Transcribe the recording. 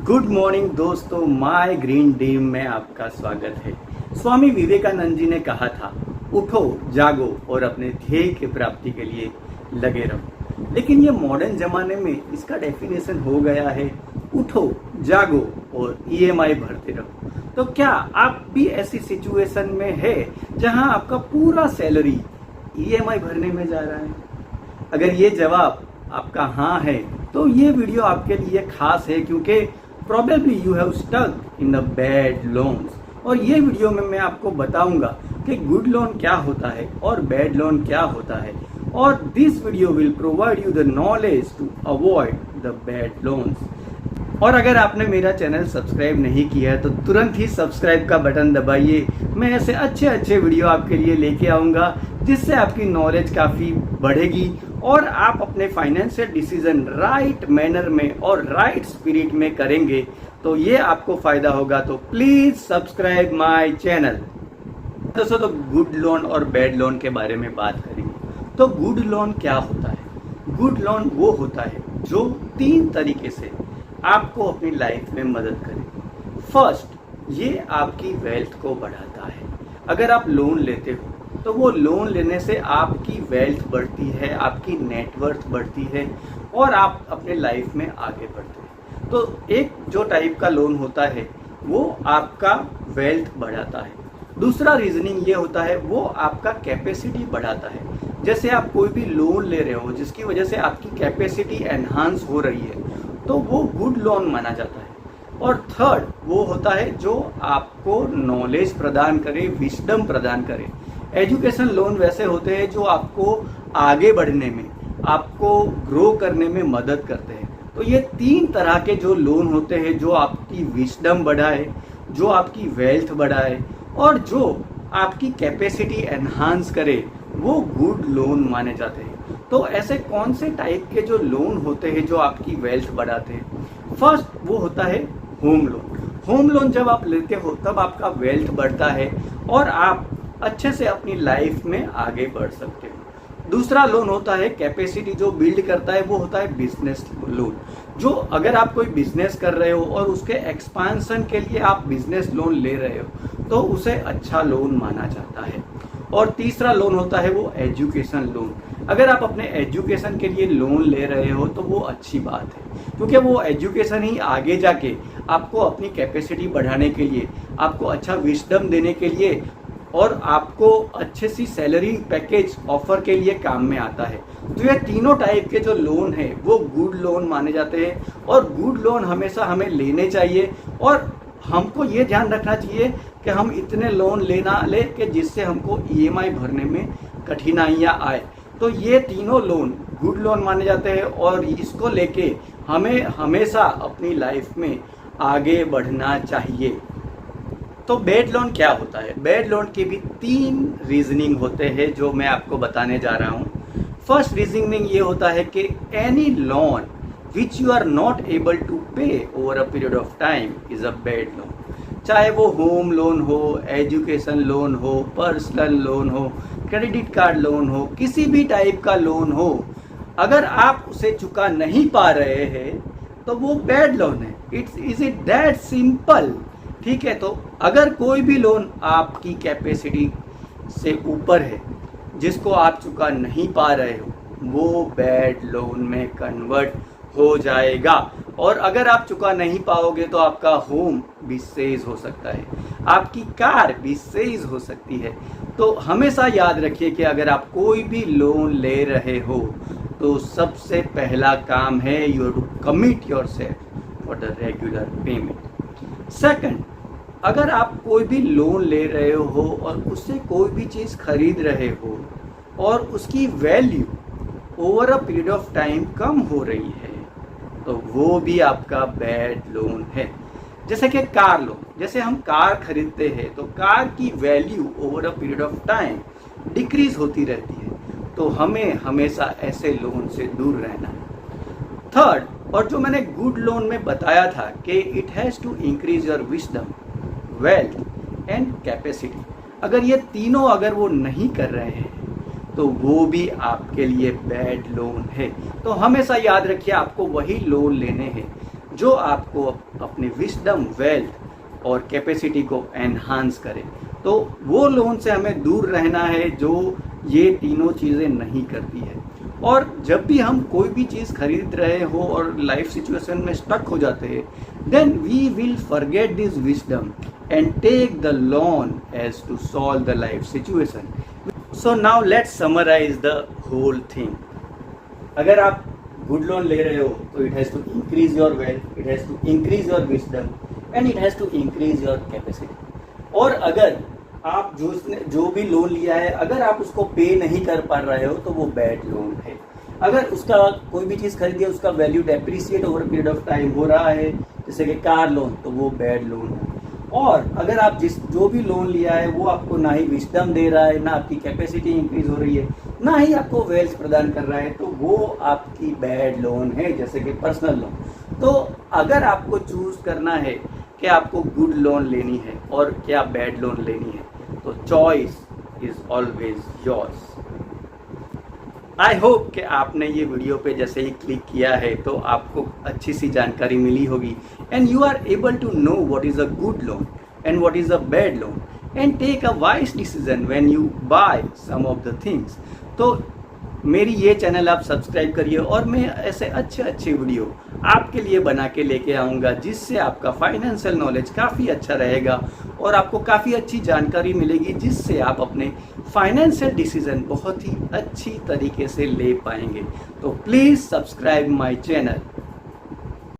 Good morning दोस्तों, my green dream में आपका स्वागत है। स्वामी विवेकानंद जी ने कहा था, उठो जागो और अपने ध्येय की प्राप्ति के लिए लगे रहो। लेकिन ये मॉडर्न जमाने में इसका डेफिनेशन हो गया है, उठो जागो और ईएमआई भरते रहो। तो क्या आप भी ऐसी सिचुएशन में है जहां आपका पूरा सैलरी ईएमआई भरने में जा रहा है? अगर ये जवाब आपका हाँ है तो ये वीडियो आपके लिए खास है, क्योंकि probably you have stuck in the bad loans। और ये वीडियो में मैं आपको बताऊंगा कि गुड लोन क्या होता है और बैड लोन क्या होता है, और this video will provide you the knowledge to avoid the bad loans. और अगर आपने मेरा चैनल सब्सक्राइब नहीं किया है तो तुरंत ही सब्सक्राइब का बटन दबाइए। मैं ऐसे अच्छे वीडियो आपके लिए लेके आऊँगा जिससे आपकी नॉलेज काफ़ी बढ़ेगी और आप अपने फाइनेंशियल डिसीजन राइट मैनर में और राइट स्पिरिट में करेंगे तो ये आपको फायदा होगा। तो प्लीज सब्सक्राइब माय चैनल। दोस्तों, तो गुड लोन और बैड लोन के बारे में बात करेंगे। तो गुड लोन क्या होता है? गुड लोन वो होता है जो 3 तरीके से आपको अपनी लाइफ में मदद करे। फर्स्ट, ये आपकी वेल्थ को बढ़ाता है। अगर आप लोन लेते हो तो वो लोन लेने से आपकी वेल्थ बढ़ती है, आपकी नेटवर्थ बढ़ती है और आप अपने लाइफ में आगे बढ़ते हैं। तो एक जो टाइप का लोन होता है वो आपका वेल्थ बढ़ाता है। दूसरा रीजनिंग ये होता है वो आपका कैपेसिटी बढ़ाता है। जैसे आप कोई भी लोन ले रहे हो जिसकी वजह से आपकी कैपेसिटी एनहांस हो रही है तो वो गुड लोन माना जाता है। और थर्ड वो होता है जो आपको नॉलेज प्रदान करे, विजडम प्रदान करे। एजुकेशन लोन वैसे होते हैं जो आपको आगे बढ़ने में, आपको ग्रो करने में मदद करते हैं। तो ये 3 तरह के जो लोन होते हैं जो आपकी विजडम बढ़ाए, जो आपकी वेल्थ बढ़ाए और जो आपकी कैपेसिटी एनहांस करे, वो गुड लोन माने जाते हैं। तो ऐसे कौन से टाइप के जो लोन होते हैं जो आपकी वेल्थ बढ़ाते हैं? फर्स्ट वो होता है होम लोन। होम लोन जब आप लेते हो तब आपका वेल्थ बढ़ता है और आप अच्छे से अपनी लाइफ में आगे बढ़ सकते हो। दूसरा लोन होता है कैपेसिटी जो बिल्ड करता है, वो होता है बिजनेस लोन। जो अगर आप कोई बिजनेस कर रहे हो और उसके एक्सपांशन के लिए आप बिजनेस लोन ले रहे हो तो उसे अच्छा लोन माना जाता है। और तीसरा लोन होता है वो एजुकेशन लोन। अगर आप अपने एजुकेशन के लिए लोन ले रहे हो तो वो अच्छी बात है, क्योंकि वो एजुकेशन ही आगे जाके आपको अपनी कैपेसिटी बढ़ाने के लिए, आपको अच्छा विजडम देने के लिए और आपको अच्छे सी सैलरी पैकेज ऑफर के लिए काम में आता है। तो ये तीनों टाइप के जो लोन है वो गुड लोन माने जाते हैं और गुड लोन हमेशा हमें लेने चाहिए। और हमको ये ध्यान रखना चाहिए कि हम इतने लोन लेना ले कि जिससे हमको ईएमआई भरने में कठिनाइयाँ आए। तो ये तीनों लोन गुड लोन माने जाते हैं और इसको लेके हमें हमेशा अपनी लाइफ में आगे बढ़ना चाहिए। तो बैड लोन क्या होता है? बैड लोन के भी 3 रीजनिंग होते हैं जो मैं आपको बताने जा रहा हूँ। फर्स्ट रीजनिंग ये होता है कि any loan which you are not able to pay over a period of time is a bad loan. चाहे वो होम लोन हो, एजुकेशन लोन हो, पर्सनल लोन हो, क्रेडिट कार्ड लोन हो, किसी भी टाइप का लोन हो, अगर आप उसे चुका नहीं पा रहे हैं तो वो बैड लोन है। Is it that simple? ठीक है, तो अगर कोई भी लोन आपकी कैपेसिटी से ऊपर है जिसको आप चुका नहीं पा रहे हो वो बैड लोन में कन्वर्ट हो जाएगा। और अगर आप चुका नहीं पाओगे तो आपका होम भी सेज हो सकता है, आपकी कार भी सेज हो सकती है। तो हमेशा याद रखिए कि अगर आप कोई भी लोन ले रहे हो तो सबसे पहला काम है you have to commit yourself for the regular payment. Second, अगर आप कोई भी लोन ले रहे हो और उससे कोई भी चीज़ खरीद रहे हो और उसकी value over a period of time कम हो रही है तो वो भी आपका बैड लोन है। जैसे कि कार लोन, जैसे हम कार खरीदते हैं तो कार की value over a period of time decrease होती रहती है, तो हमें हमेशा ऐसे लोन से दूर रहना है। थर्ड, और जो मैंने गुड लोन में बताया था कि it has to increase your wisdom, wealth and capacity, अगर ये तीनों अगर वो नहीं कर रहे हैं तो वो भी आपके लिए बैड लोन है। तो हमेशा याद रखिए आपको वही लोन लेने हैं जो आपको अपने विजडम, वेल्थ और कैपेसिटी को एनहांस करे। तो वो लोन से हमें दूर रहना है जो ये तीनों चीज़ें नहीं करती है। और जब भी हम कोई भी चीज़ खरीद रहे हो और लाइफ सिचुएशन में स्टक हो जाते हैं, then we will forget this wisdom and take the loan as to solve the life situation. So now let's summarise the whole thing. अगर आप गुड लोन ले रहे हो तो it has to increase your wealth, it has to increase your wisdom and it has to increase your capacity. और अगर आप जो भी लोन लिया है, अगर आप उसको पे नहीं कर पा रहे हो तो वो बैड लोन है। अगर उसका कोई भी चीज़ खरीदी है, उसका value depreciate over period of time हो रहा है, जैसे कि कार लोन, तो वो बैड लोन है। और अगर आप जो भी लोन लिया है वो आपको ना ही विजडम दे रहा है, ना आपकी कैपेसिटी इंक्रीज हो रही है, ना ही आपको वेल्थ प्रदान कर रहा है, तो वो आपकी बैड लोन है, जैसे कि पर्सनल लोन। तो अगर आपको चूज करना है कि आपको गुड लोन लेनी है और क्या बैड लोन लेनी है, तो choice is always yours. I hope कि आपने ये वीडियो पे जैसे ही क्लिक किया है तो आपको अच्छी सी जानकारी मिली होगी and you are able to know what is a good loan and what is a bad loan and take a wise decision when you buy some of the things. तो मेरी ये चैनल आप सब्सक्राइब करिए और मैं ऐसे अच्छे video आपके लिए बना के लेके आऊँगा, जिससे आपका फाइनेंशियल नॉलेज काफ़ी अच्छा रहेगा और आपको काफ़ी अच्छी जानकारी मिलेगी, जिससे आप अपने फाइनेंशियल डिसीजन बहुत ही अच्छी तरीके से ले पाएंगे। तो प्लीज़ सब्सक्राइब माय चैनल।